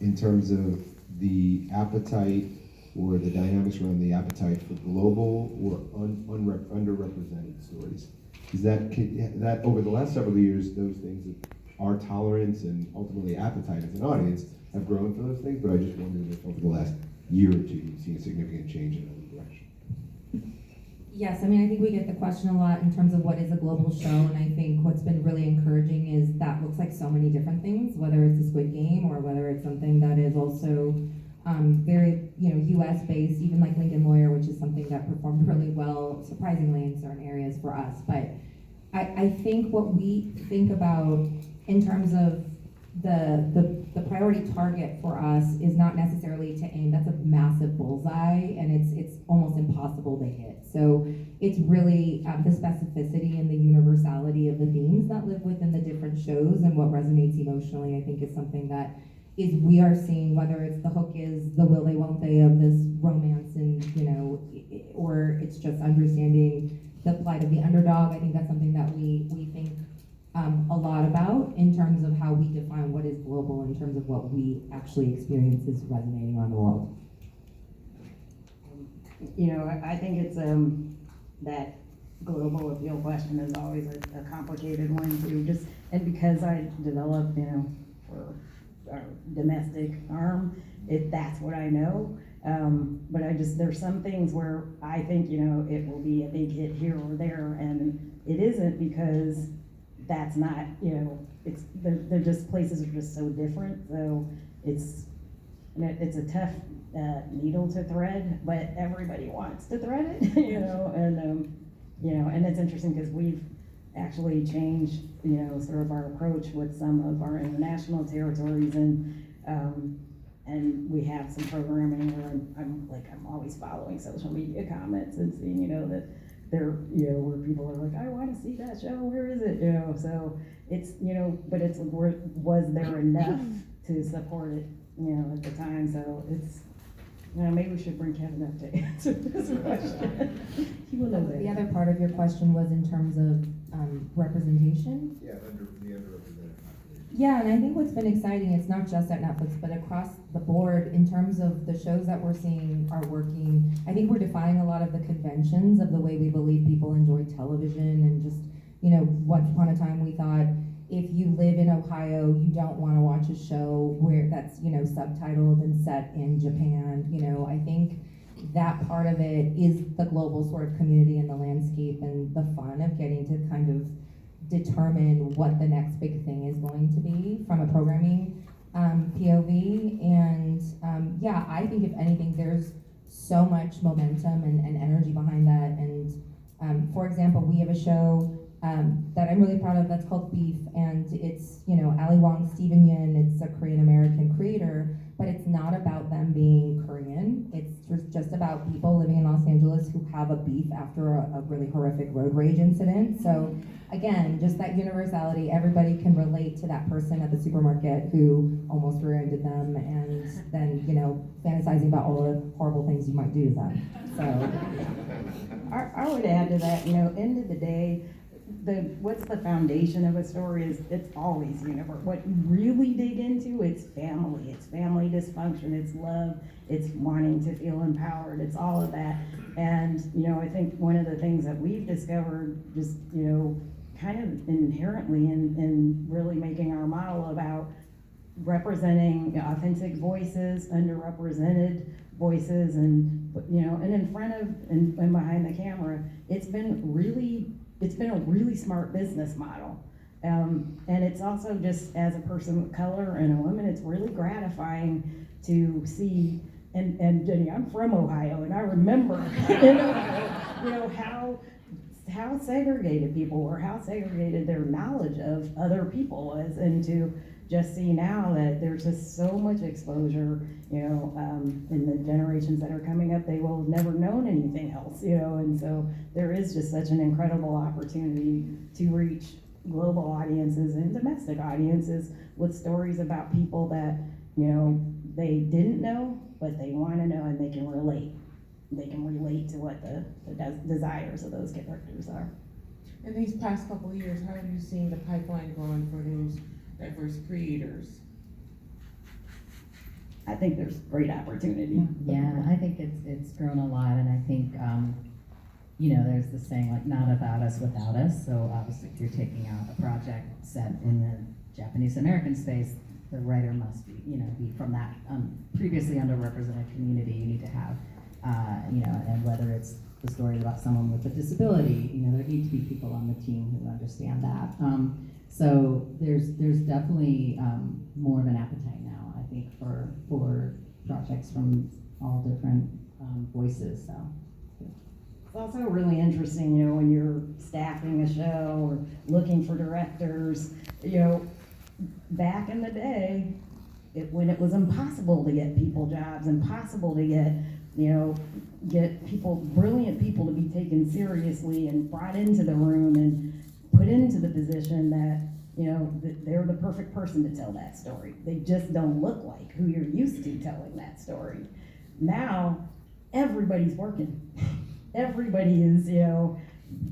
in terms of the appetite or the dynamics around the appetite for global or underrepresented stories. Is that over the last several years, those things that our tolerance and ultimately appetite as an audience have grown for those things, but I just wondered if over the last year or two you've seen a significant change in another direction. Yes, I mean, I think we get the question a lot in terms of what is a global show, and I think what's been really encouraging is that looks like so many different things, whether it's a Squid Game or whether it's something that is also very, U.S. based, even like Lincoln Lawyer, which is something that performed really well, surprisingly, in certain areas for us. But I think what we think about in terms of the priority target for us is not necessarily to aim. That's a massive bullseye, and it's almost impossible to hit. So it's really the specificity and the universality of the themes that live within the different shows and what resonates emotionally. I think is something that we are seeing, whether it's the hook is the will they won't they of this romance, and or it's just understanding the plight of the underdog. I think that's something that we think a lot about in terms of how we define what is global in terms of what we actually experience is resonating around the world. I think it's that global appeal question is always a complicated one too. And because I developed, for our domestic arm, that's what I know. But there's some things where I think, it will be a big hit here or there, and it isn't because that's not, they're just, places are just so different. So it's a tough needle to thread, but everybody wants to thread it, and it's interesting because we've actually changed, sort of our approach with some of our international territories, and we have some programming where I'm always following social media comments and seeing, that there, where people are like, I want to see that show, where is it, so it's, but was there enough to support it, at the time, so it's, maybe we should bring Kevin up to answer this question. He will know that. The other part of your question was in terms of representation? Yeah, the underrepresented population. Yeah, and I think what's been exciting, it's not just at Netflix, but across the board in terms of the shows that we're seeing are working. I think we're defying a lot of the conventions of the way we believe people enjoy television, and just, once upon a time we thought if you live in Ohio, you don't want to watch a show where that's, subtitled and set in Japan. I think that part of it is the global sort of community and the landscape and the fun of getting to kind of determine what the next big thing is going to be from a programming POV. And I think if anything, there's so much momentum and energy behind that. And for example, we have a show that I'm really proud of that's called Beef, and it's, Ali Wong, Steven Yin, it's a Korean American creator, but it's not about them being Korean. It's just about people living in Los Angeles who have a beef after a really horrific road rage incident. So again, just that universality, everybody can relate to that person at the supermarket who almost rear-ended them, and then, fantasizing about all the horrible things you might do to them. So I would add to that, end of the day, what's the foundation of a story is it's always universe. What you really dig into, it's family dysfunction, it's love, it's wanting to feel empowered, it's all of that. And I think one of the things that we've discovered, just kind of inherently in really making our model about representing authentic voices, underrepresented voices, and and in front of and behind the camera, it's been a really smart business model. And it's also, just as a person of color and a woman, it's really gratifying to see, and Jenny, I'm from Ohio, and I remember, how segregated people were, how segregated their knowledge of other people was, and to just see now that there's just so much exposure, in the generations that are coming up, they will have never known anything else, and so there is just such an incredible opportunity to reach global audiences and domestic audiences with stories about people that, they didn't know, but they want to know, and they can relate. They can relate to what the desires of those characters are. In these past couple of years, how have you seen the pipeline growing for those diverse creators? I think there's great opportunity. Yeah, I think it's grown a lot, and I think, there's this saying like, not about us without us. So obviously, if you're taking out a project set in the Japanese American space, the writer must be from that previously underrepresented community. You need to have, and whether it's the story about someone with a disability, there need to be people on the team who understand that. So there's definitely more of an appetite now, I think, for projects from all different voices. So It's also really interesting, when you're staffing a show or looking for directors, back in the day, when it was impossible to get people jobs, impossible to get people, brilliant people to be taken seriously and brought into the room and put into the position that, that they're the perfect person to tell that story. They just don't look like who you're used to telling that story. Now, everybody's working. Everybody is,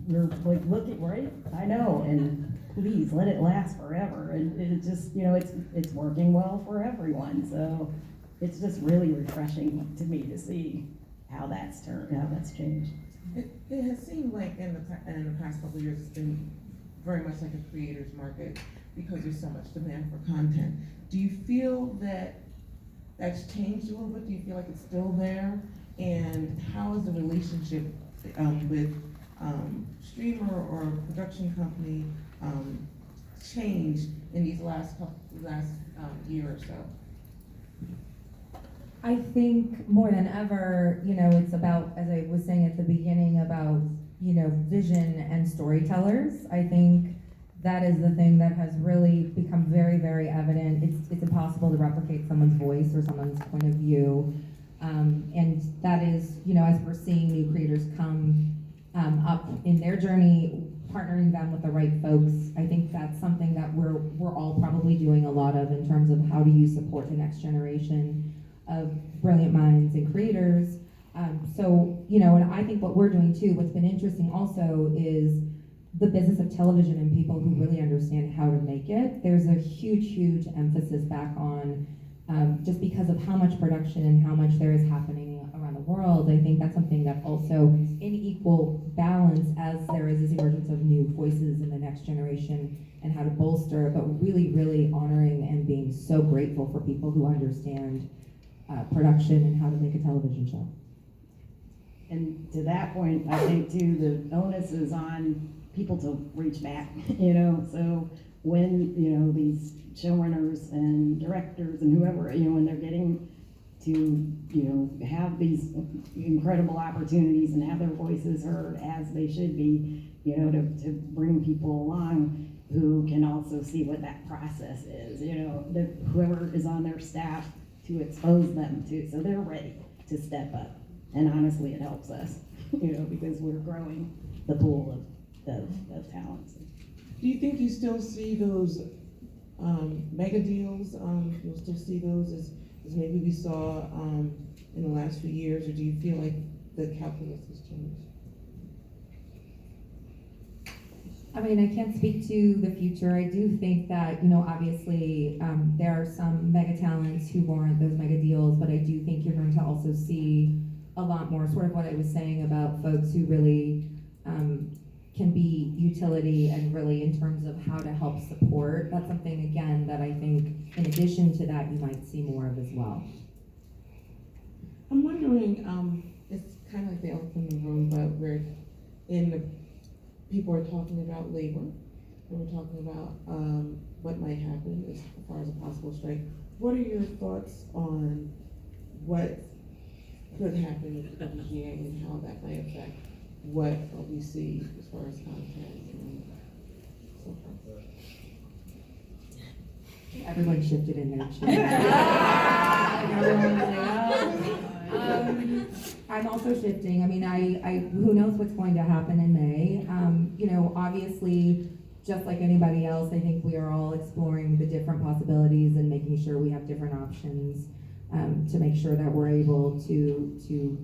we're like, looking, right? I know, and please let it last forever. And it just, it's working well for everyone. So it's just really refreshing to me to see how that's changed. It has seemed like in the past couple of years, it's been very much like a creator's market because there's so much demand for content. Do you feel that that's changed a little bit? Do you feel like it's still there? And how is the relationship with streamer or production company changed in these last year or so? I think more than ever, it's about, as I was saying at the beginning, about, vision and storytellers. I think that is the thing that has really become very, very evident. It's impossible to replicate someone's voice or someone's point of view. And that is, as we're seeing new creators come up in their journey, partnering them with the right folks, I think that's something that we're all probably doing a lot of in terms of how do you support the next generation of brilliant minds and creators. And I think what we're doing too, what's been interesting also is the business of television and people who really understand how to make it. There's a huge, huge emphasis back on just because of how much production and how much there is happening around the world. I think that's something that also in equal balance as there is this emergence of new voices in the next generation and how to bolster, but really, really honoring and being so grateful for people who understand production and how to make a television show. And to that point, I think too, the onus is on people to reach back, so when, these showrunners and directors and whoever, when they're getting to, have these incredible opportunities and have their voices heard as they should be, to bring people along who can also see what that process is, whoever is on their staff to expose them to, so they're ready to step up. And honestly, it helps us, because we're growing the pool of talents. Do you think you still see those mega deals? You'll still see those as maybe we saw in the last few years, or do you feel like the calculus has changed? I mean, I can't speak to the future. I do think that, obviously there are some mega talents who warrant those mega deals, but I do think you're going to also see a lot more, sort of what I was saying about folks who really can be utility and really in terms of how to help support. That's something, again, that I think in addition to that, you might see more of as well. I'm wondering, it's kind of like the elephant in the room, but people are talking about labor, and we're talking about what might happen as far as a possible strike. What are your thoughts on what could happen with the WGA and how that might affect what we see as far as content and so forth? Everyone shifted in their chair. I'm also shifting. I mean, I who knows what's going to happen in May. Obviously, just like anybody else, I think we are all exploring the different possibilities and making sure we have different options to make sure that we're able to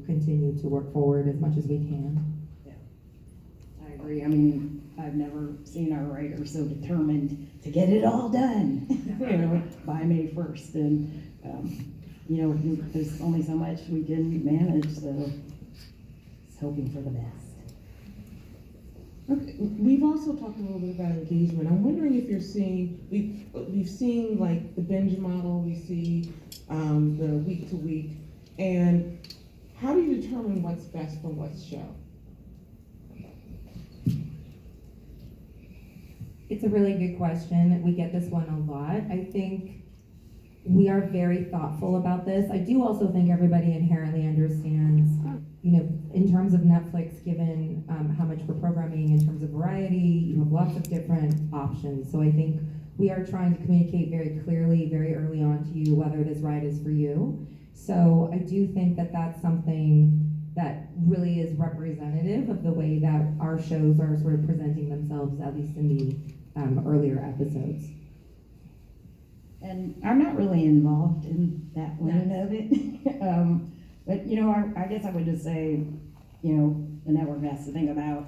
continue to work forward as much as we can. Yeah, I agree. I mean, I've never seen our writers so determined to get it all done, by May 1st. And you know, there's only so much we can manage, so just hoping for the best. Okay. We've also talked a little bit about engagement. I'm wondering if you're seeing, we've seen like the binge model, we see the week to week, and how do you determine what's best for what show? It's a really good question. We get this one a lot. I think we are very thoughtful about this. I do also think everybody inherently understands, you know, in terms of Netflix, given how much we're programming in terms of variety, you have lots of different options. So I think we are trying to communicate very clearly, very early on to you whether this ride is for you. So I do think that that's something that really is representative of the way that our shows are sort of presenting themselves, at least in the earlier episodes. And I'm not really involved in that lane of it. But, you know, I guess I would just say, you know, the network has to think about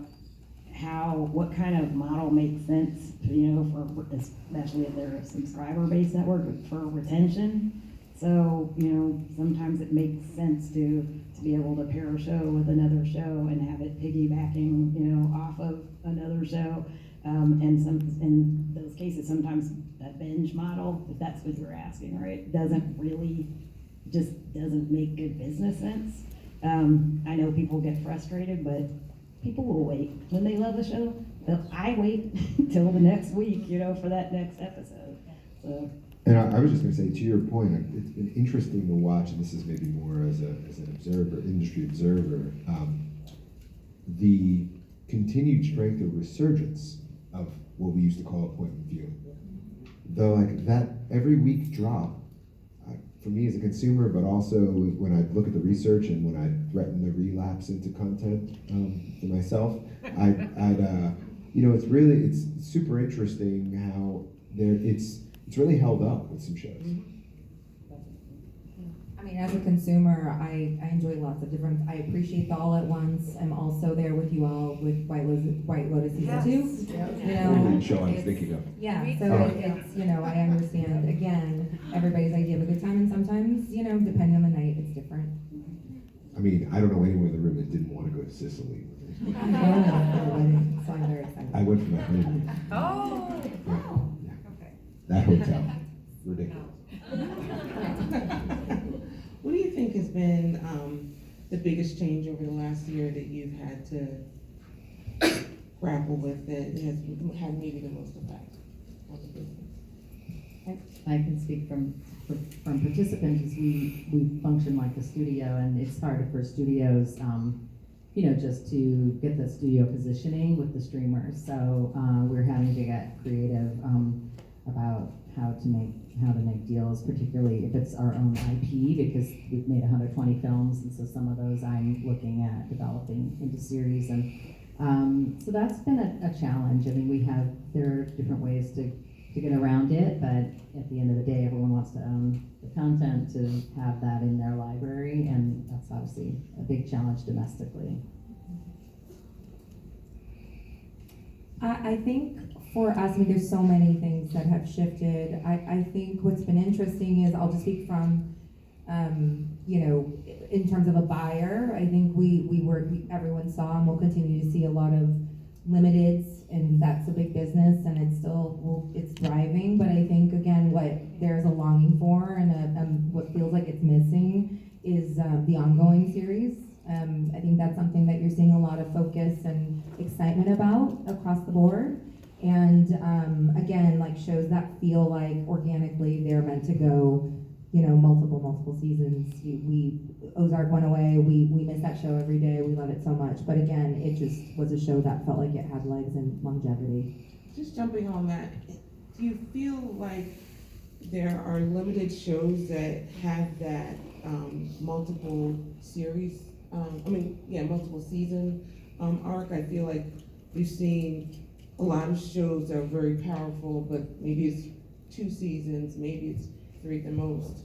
what kind of model makes sense, you know, for, especially if they're a subscriber-based network, for retention. So, you know, sometimes it makes sense to be able to pair a show with another show and have it piggybacking, you know, off of another show. And in those cases, sometimes that binge model, if that's what you're asking, right, doesn't make good business sense. I know people get frustrated, but people will wait. When they love a show, I wait till the next week, you know, for that next episode. So. And I was just going to say, to your point, it's been interesting to watch, and this is maybe more as an observer, industry observer, the continued strength of resurgence of what we used to call appointment viewing. Though, like, that every week drop, for me as a consumer, but also when I look at the research and when I threaten to relapse into content for myself, you know, it's super interesting how it's really held up with some shows. I mean, as a consumer, I enjoy lots of different, I appreciate the All at Once. I'm also there with you all with White Lotus season 2. You know, The show I was thinking of. yeah, so it's, you know, I understand, again, everybody's idea of a good time, and sometimes, you know, depending on the night, it's different. I mean, I don't know anyone in the room that didn't want to go to Sicily. So I'm very excited. I went for my honeymoon. Oh, wow. Yeah. Okay. That hotel, ridiculous. What do you think has been the biggest change over the last year that you've had to grapple with that has had maybe the most effect on the business? I can speak from participants, as we function like a studio, and it's hard for studios, you know, just to get the studio positioning with the streamers. So we're having to get creative about how to make deals, particularly if it's our own IP, because we've made 120 films, and so some of those I'm looking at developing into series, and so that's been a challenge. I mean, there are different ways to get around it, but at the end of the day, everyone wants to own the content, to have that in their library, and that's obviously a big challenge domestically. I think for us, I mean, there's so many things that have shifted. I think what's been interesting is, I'll just speak from, you know, in terms of a buyer, I think everyone saw and will continue to see a lot of limiteds, and that's a big business, and it's thriving. But I think, again, what there's a longing for, and what feels like it's missing is the ongoing series. I think that's something that you're seeing a lot of focus and excitement about across the board. And again, like shows that feel like organically they're meant to go, you know, multiple seasons. Ozark went away, we miss that show every day, we love it so much. But again, it just was a show that felt like it had legs and longevity. Just jumping on that, do you feel like there are limited shows that have that multiple series, multiple season arc? I feel like we've seen a lot of shows that are very powerful, but maybe it's 2 seasons, maybe it's 3 at the most.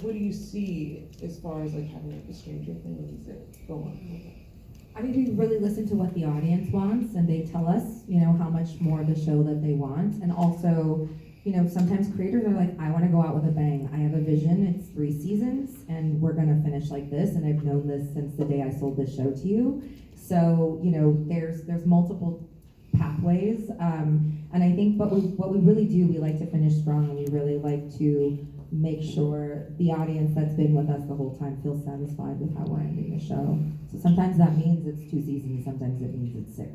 What do you see as far as like having like the Stranger Things that go on? I mean, we really listen to what the audience wants, and they tell us, you know, how much more of the show that they want. And also, sometimes creators are like, I wanna go out with a bang. I have a vision, it's 3 seasons, and we're gonna finish like this, and I've known this since the day I sold this show to you. So, there's multiple pathways, and I think what we really do, we like to finish strong, and we really like to make sure the audience that's been with us the whole time feels satisfied with how we're ending the show. So sometimes that means it's 2 seasons, sometimes it means it's 6.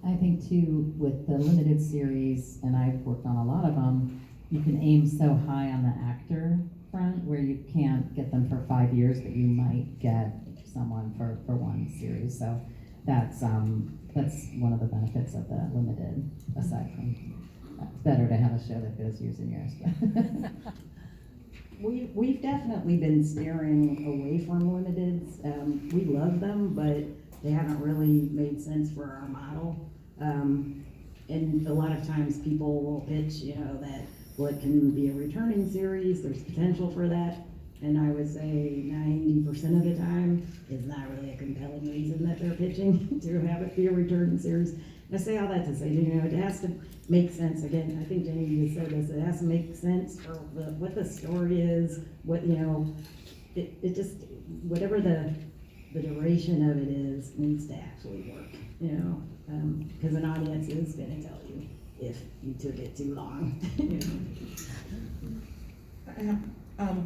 I think too, with the limited series, and I've worked on a lot of them, you can aim so high on the actor front where you can't get them for 5 years, but you might get someone for 1 series. So that's one of the benefits of the limited, aside from it's better to have a show that goes years and years. We've definitely been steering away from limiteds. We love them, but they haven't really made sense for our model. And a lot of times people will pitch, that, well, it can be a returning series, there's potential for that. And I would say 90% of the time is not really a compelling reason that they're pitching to have it be a returning series. I say all that to say, it has to make sense. Again, I think Jenny, you said this, it has to make sense for what the story is, it just, whatever the duration of it is, needs to actually work, because an audience is gonna tell you if you took it too long. I have,